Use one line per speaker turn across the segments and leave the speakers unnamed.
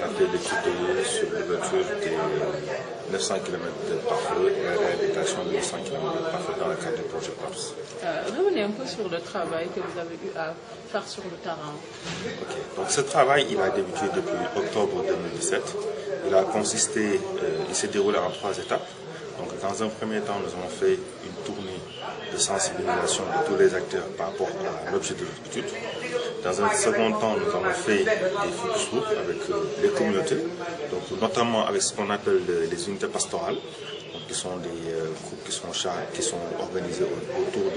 traiter l'étude sur l'ouverture des 900 km de pare-feu et la réhabilitation de 900 km de pare-feu dans le cadre du projet PAPS.
Revenez un peu sur le travail que vous avez eu à faire sur le terrain.
Okay. Donc ce travail, il a débuté depuis octobre 2017. Il a consisté, il s'est déroulé en 3 étapes. Donc dans un premier temps, nous avons fait une tournée de sensibilisation de tous les acteurs par rapport à l'objet de l'étude. Dans un second temps, nous avons fait des focus groups avec les communautés, donc notamment avec ce qu'on appelle les unités pastorales, donc qui sont des groupes qui sont organisés autour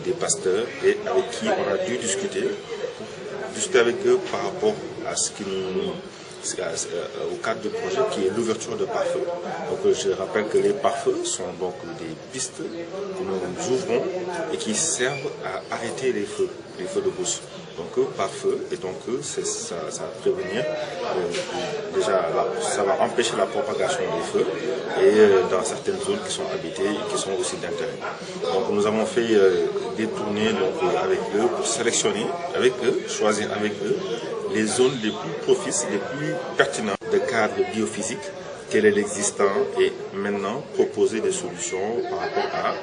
des pasteurs et avec qui on a dû discuter avec eux par rapport à ce qui nous au cadre du projet qui est l'ouverture de pare-feu. Donc je rappelle que les pare-feux sont donc des pistes que nous ouvrons et qui servent à arrêter les feux de brousse. Donc pare-feu, et donc ça va prévenir, déjà ça va empêcher la propagation des feux et dans certaines zones qui sont habitées et qui sont aussi d'intérêt. Donc nous avons fait des tournées avec eux pour sélectionner avec eux, choisir avec eux les zones les plus propices, les plus pertinentes de cadre biophysique, quel est l'existant, et maintenant proposer des solutions par rapport à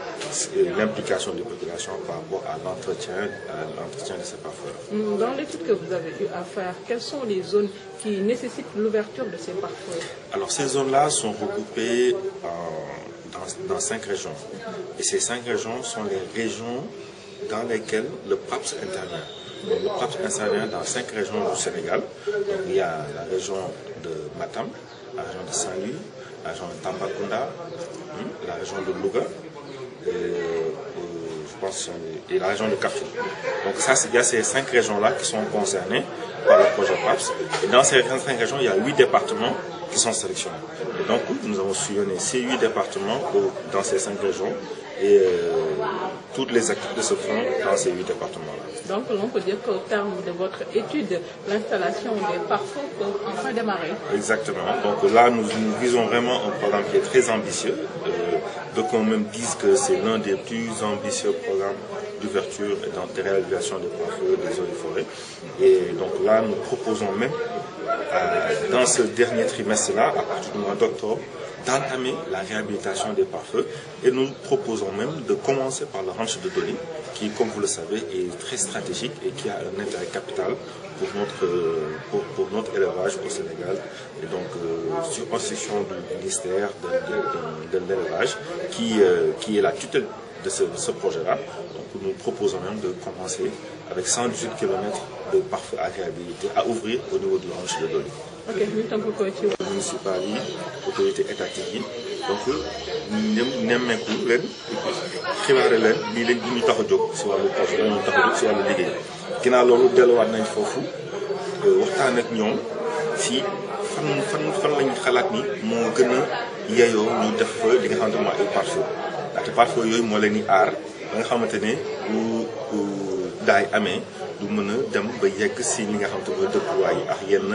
l'implication des populations, par rapport à l'entretien de ces pare-feux.
Dans l'étude que vous avez eu à faire, quelles sont les zones qui nécessitent l'ouverture de ces pare-feux? Alors
ces zones-là sont regroupées dans 5 régions. Et ces 5 régions sont les régions dans lesquelles le PAPS intervient. Donc, le PAPS intervient dans 5 régions du Sénégal. Donc, il y a la région de Matam, la région de Saint-Louis, la région de Tambacounda, la région de Louga, et la région de Kaffrine. Donc il y a ces 5 régions-là qui sont concernées par le projet PAPS. Et dans ces 5 régions, il y a 8 départements qui sont sélectionnés. Et donc nous avons sillonné ces 8 départements dans ces 5 régions et toutes les activités se font dans ces 8 départements-là.
Donc on peut dire qu'au terme de votre étude, l'installation des pare-feux peut enfin démarrer.
Exactement. Donc là, nous visons vraiment un programme qui est très ambitieux. Donc on même disent que c'est l'un des plus ambitieux programmes d'ouverture et de réalisation des pare-feux des eaux et forêts. Et donc là, nous proposons même, dans ce dernier trimestre-là, à partir du mois d'octobre, d'entamer la réhabilitation des pare-feux, et nous proposons même de commencer par le ranch de Doli, qui, comme vous le savez, est très stratégique et qui a un intérêt capital pour notre élevage au Sénégal, et donc sur instruction du ministère de l'élevage, qui est la tutelle de ce projet-là. Donc nous proposons même de commencer avec 118 km de pare-feu à réhabiliter, à ouvrir au niveau du ranch de Doli.
Ok, ñu tënk ko ci
municipal yi, autorité étatique yi, donc nemmeeku leen xibaare leen lii lañ ñu tax a jóg si wàllu projet la ñu tax a jóg si wàllu liggéey. Ginnaaw loolu delluwaat nañ foofu waxtaan ak ñoom si fan lañ xalaat ni moo gën a yeyoo ñu def fa li nga xamante mooy ay pare-feu. ndaxte pare-feu yooyu moo leen di aar ba nga xamante ne bu daay amee du mën a dem ba yegg si li nga xamante mooy dëkkuwaay yi ak yenn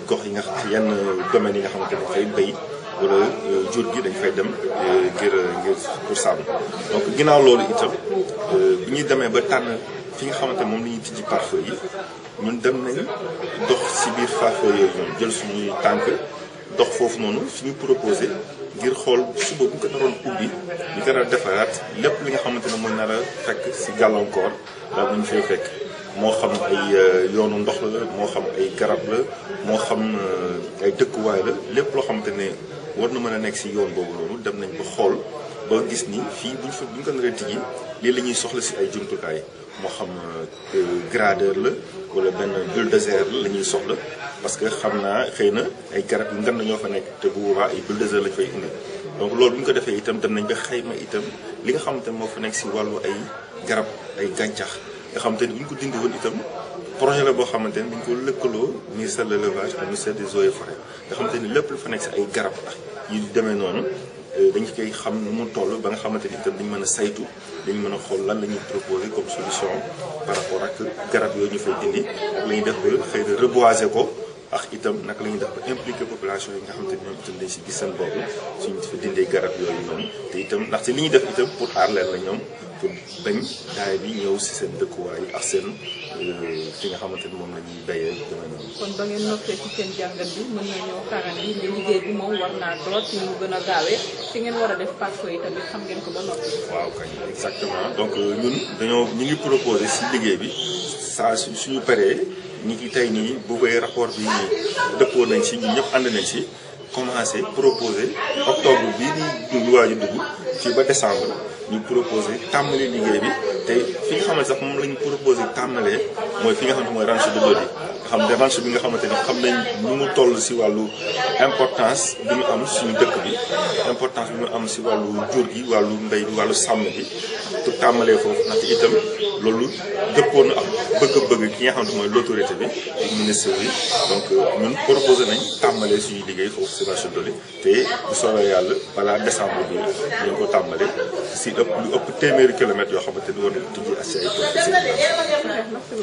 gox yi nga xam yenn domaines yi nga xamante ne fay béy wala jur gi dañ fay dem ngir pour sàmm. donc ginnaaw loolu itam bi ñuy demee ba tànn fi nga xamante moom la ñuy tijji pare-feu yi ñun dem nañ dox si biir pare-feu yooyu ñoom jël suñuy tànk dox foofu noonu fi ñu proposé ngir xool suba bu ko naroon ubbi ñu ko defaraat lépp li nga xamante ne mooy nar a fekk si gàllankoor daal bu ñu fay fekk moo xam ay yoonu ndox la moo xam ay garab la moo xam ay dëkkuwaay la lépp loo xamante ne war na mën a nekk si yoon boobu noonu dem nañ ba xool ba gis ni fii bu ñu ko naree tijji lii la ñuy soxla si ay jumtukaay moo xam gradeur la wala benn bulldozer la ñuy soxla parce que xam naa xëy na ay garab yu ngan na ñoo fa nekk te bu boobaa ay bulldozer lañ fay indi. donc loolu bu ñu ko defee itam dem nañ ba xayma itam li nga xamante ne moo fa nekk si wàllu ay garab ay gàncax nga xamante ne bu ñu ko dindi woon itam projet la boo xamante ne dañ ko lëkkaloo ministère de l'élevage ak ministère des eaux et forêts nga xamante ni lépp lu fa nekk si ay garab ak yu demee noonu dañ koy xam nu mu toll ba nga xamante ni itam dañ mën a saytu dañ mën a xool lan la ñuy proposer comme solution par rapport ak garab yooyu ñu fay dindi ak la ñuy def ba xëy na reboiser ko ak itam naka la ñuy def ba impliquer population yi nga xamante ni ñoom itam dañ si gis seen bopp suñu fa dindee garab yooyu noonu te itam ndaxte li ñuy def itam pour aar leen la ñoom pour bañ daay bi ñëw si seen dëkkuwaay ak seen fi nga xamante ni moom la ñuy béyee dama noonu.
kon ba ngeen noppee ci seen jàngat bi mën nga ñëw xaaral ni liggéey bi moom war naa door ci mu gën a gaawee fi ngeen war a def parcours yi tamit xam ngeen ko ba noppi.
waaw kañ exactement donc ñun ñu ngi proposé si liggéey bi saa suñu paree ñi ngi tey nii bu bay rapport bi nii dëppoo nañ si ñun ñëpp ànd nañ si commencé proposé octobre bii di waaju dugg fii ba décembre ñu proposé tàmbali liggéey bi te fi nga xamante sax moom lañ proposé tàmbalee mooy fi nga xamante mooy ranch de Dodi xam ne ranch bi nga xamante ni xam nañ nu mu toll si wàllu importance bi mu am suñu dëkk bi importance bi mu am si wàllu jur gi wàllu mbéy bi wàllu sàmm bi pour tàmbalee foofu ndaxte itam loolu dëppoon na ak bëgg-bëgg ki nga xamante mooy l'autorité bi ak ministre bi donc ñun proposé nañ tàmbalee suñuy liggéey foofu si ranch de Dodi te bu soobee yàlla balaa décembre bi ñu ko tàmbale si lu ëpp téeméeri kilomètres yoo xamante ni war na tijji ak si ay